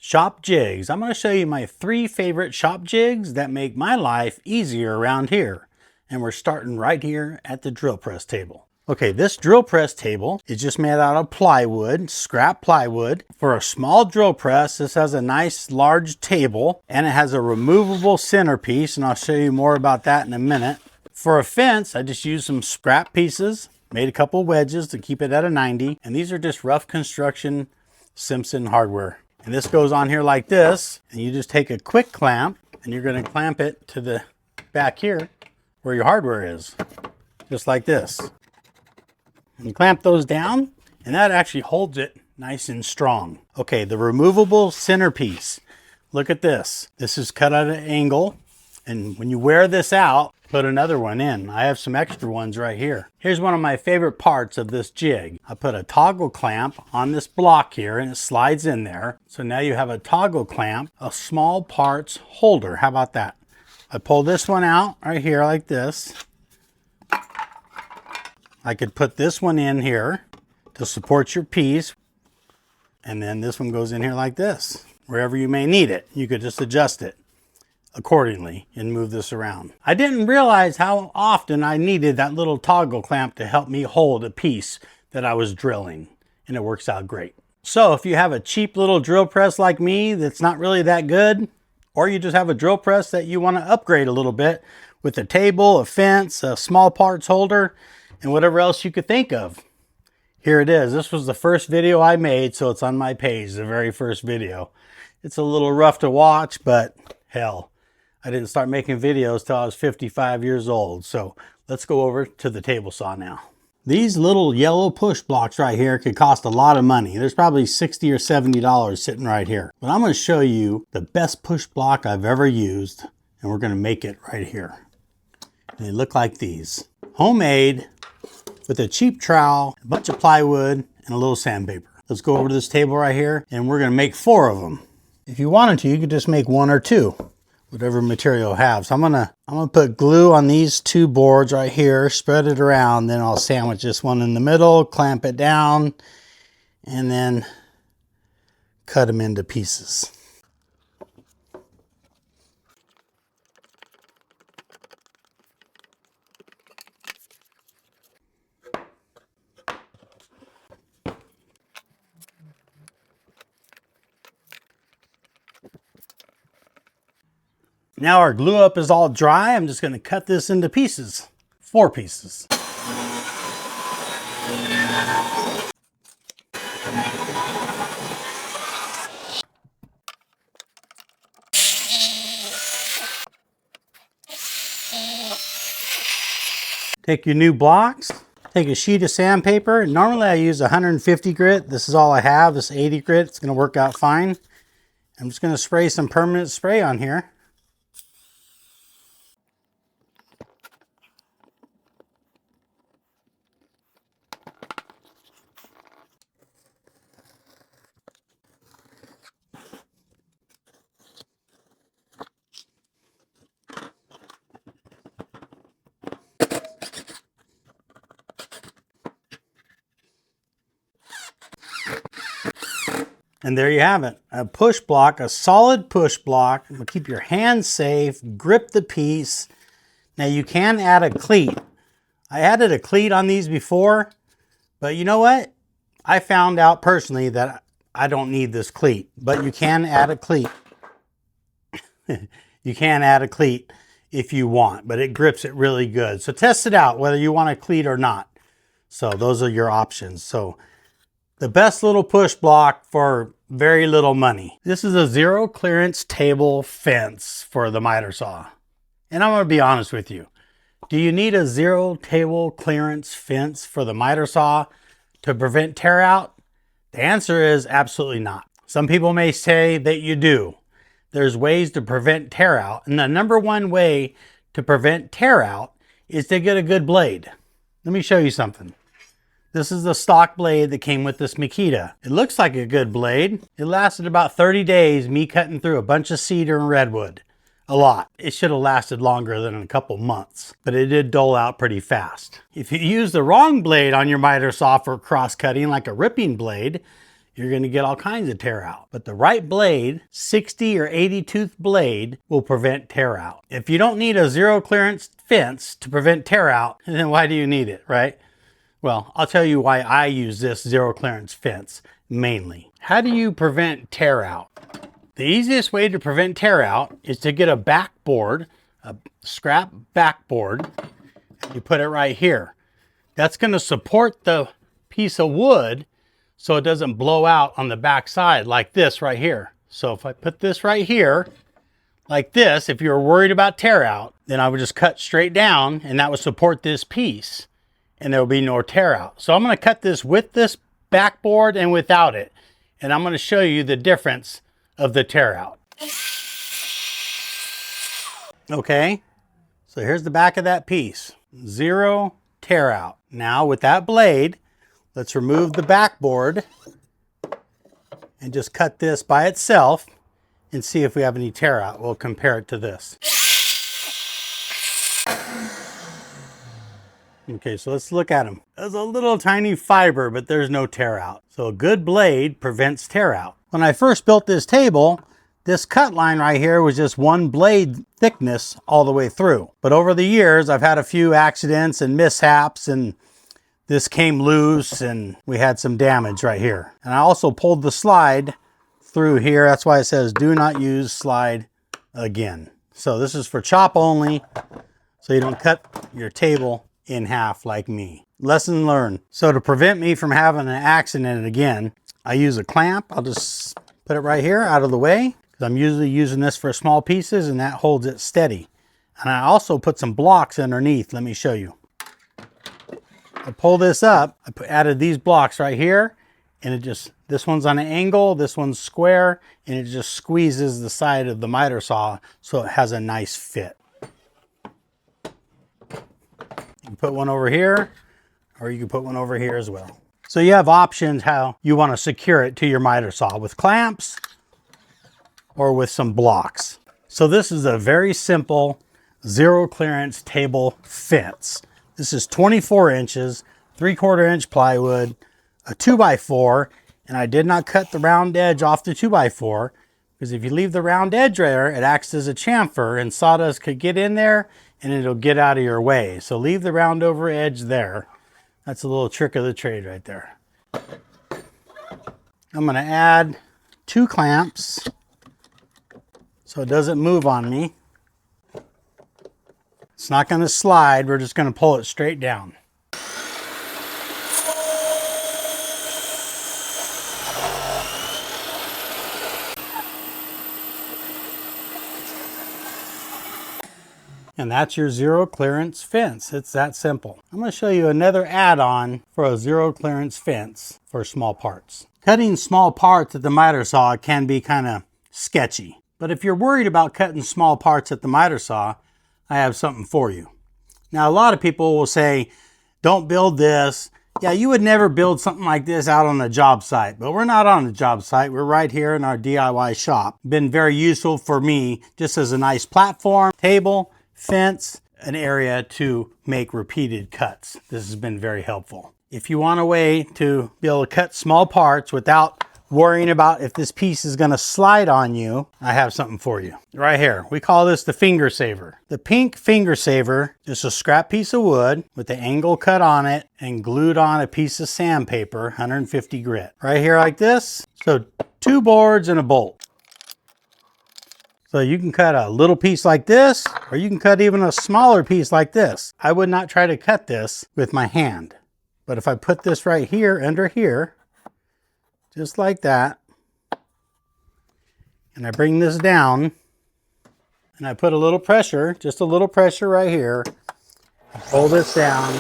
Shop jigs. I'm going to show you my 3 favorite shop jigs that make my life easier around here. And we're starting right here at the drill press table. Okay, this drill press table is just made out of plywood, scrap plywood. For a small drill press, this has a nice large table and it has a removable centerpiece, and I'll show you more about that in a minute. For a fence, I just used some scrap pieces, made a couple wedges to keep it at a 90, and these are just rough construction Simpson hardware. And this goes on here like this, and you just take a quick clamp and you're going to clamp it to the back here where your hardware is, just like this. And you clamp those down and that actually holds it nice and strong. Okay, the removable centerpiece. Look at this. This is cut at an angle, and when you wear this out, put another one in. I have some extra ones right here. Here's one of my favorite parts of this jig. I put a toggle clamp on this block here and it slides in there. So now you have a toggle clamp, a small parts holder. How about that? I pull this one out right here like this. I could put this one in here to support your piece. And then this one goes in here like this. Wherever you may need it, you could just adjust it accordingly and move this around. I didn't realize how often I needed that little toggle clamp to help me hold a piece that I was drilling, and it works out great. So if you have a cheap little drill press like me that's not really that good, or you just have a drill press that you want to upgrade a little bit with a table, a fence, a small parts holder, and whatever else you could think of, here it is. This was the first video I made, so it's on my page, the very first video. It's a little rough to watch, but hell, I didn't start making videos till I was 55 years old. So let's go over to the table saw now. These little yellow push blocks right here could cost a lot of money. There's probably $60 or $70 sitting right here. But I'm going to show you the best push block I've ever used, and we're going to make it right here. And they look like these. Homemade with a cheap trowel, a bunch of plywood, and a little sandpaper. Let's go over to this table right here, and we're going to make 4 of them. If you wanted to, you could just make 1 or 2. Whatever material you have. So I'm gonna put glue on these 2 boards right here, spread it around, then I'll sandwich this one in the middle, clamp it down, and then cut them into pieces. Now our glue up is all dry. I'm just going to cut this into pieces, 4 pieces. Take your new blocks, take a sheet of sandpaper. Normally I use 150 grit. This is all I have, this 80 grit. It's going to work out fine. I'm just going to spray some permanent spray on here. And there you have it, a push block, a solid push block. Will keep your hands safe, grip the piece. Now you can add a cleat. I added a cleat on these before, but you know what? I found out personally that I don't need this cleat, but you can add a cleat. You can add a cleat if you want, but it grips it really good. So test it out, whether you want a cleat or not. So those are your options. So the best little push block for very little money. This is a 0 clearance table fence for the miter saw. And I'm going to be honest with you. Do you need a 0 table clearance fence for the miter saw to prevent tear out? The answer is absolutely not. Some people may say that you do. There's ways to prevent tear out. And the #1 way to prevent tear out is to get a good blade. Let me show you something. This is the stock blade that came with this Makita. It looks like a good blade. It lasted about 30 days, me cutting through a bunch of cedar and redwood. A lot. It should have lasted longer than a couple months, but it did dull out pretty fast. If you use the wrong blade on your miter saw for cross cutting, like a ripping blade, you're going to get all kinds of tear out. But the right blade, 60 or 80 tooth blade, will prevent tear out. If you don't need a zero clearance fence to prevent tear out, then why do you need it, right? Well, I'll tell you why I use this zero clearance fence mainly. How do you prevent tear out? The easiest way to prevent tear out is to get a backboard, a scrap backboard, and you put it right here. That's going to support the piece of wood so it doesn't blow out on the back side like this right here. So if I put this right here, like this, if you're worried about tear out, then I would just cut straight down and that would support this piece and there will be no tear out. So I'm going to cut this with this backboard and without it. And I'm going to show you the difference of the tear out. Okay, so here's the back of that piece. Zero tear out. Now with that blade, let's remove the backboard and just cut this by itself and see if we have any tear out. We'll compare it to this. Okay, so let's look at them. There's a little tiny fiber, but there's no tear out. So a good blade prevents tear out. When I first built this table, this cut line right here was just one blade thickness all the way through. But over the years, I've had a few accidents and mishaps, and this came loose and we had some damage right here. And I also pulled the slide through here. That's why it says do not use slide again. So this is for chop only, so you don't cut your table in half like me. Lesson learned. So to prevent me from having an accident again, I use a clamp. I'll just put it right here out of the way, because I'm usually using this for small pieces and that holds it steady. And I also put some blocks underneath. Let me show you. I pull this up, added these blocks right here, and it just, this one's on an angle, this one's square, and it just squeezes the side of the miter saw so it has a nice fit. You can put one over here, or you can put one over here as well. So you have options how you want to secure it to your miter saw, with clamps or with some blocks. So this is a very simple zero clearance table fence. This is 24 inches, 3/4 inch plywood, a 2x4, and I did not cut the round edge off the 2x4, because if you leave the round edge there, it acts as a chamfer and sawdust could get in there and it'll get out of your way. So leave the round over edge there. That's a little trick of the trade right there. I'm going to add 2 clamps so it doesn't move on me. It's not going to slide, we're just going to pull it straight down. And that's your zero clearance fence. It's that simple. I'm going to show you another add-on for a zero clearance fence for small parts. Cutting small parts at the miter saw can be kind of sketchy. But if you're worried about cutting small parts at the miter saw, I have something for you. Now, a lot of people will say, don't build this. Yeah, you would never build something like this out on a job site, but we're not on a job site. We're right here in our DIY shop. Been very useful for me just as a nice platform, table, fence, an area to make repeated cuts. This has been very helpful. If you want a way to be able to cut small parts without worrying about if this piece is going to slide on you, I have something for you. Right here, we call this the finger saver. The pink finger saver is a scrap piece of wood with the angle cut on it and glued on a piece of sandpaper, 150 grit. Right here like this. So 2 boards and a bolt. So you can cut a little piece like this, or you can cut even a smaller piece like this. I would not try to cut this with my hand. But if I put this right here under here, just like that, and I bring this down, and I put a little pressure, just a little pressure right here, pull this down,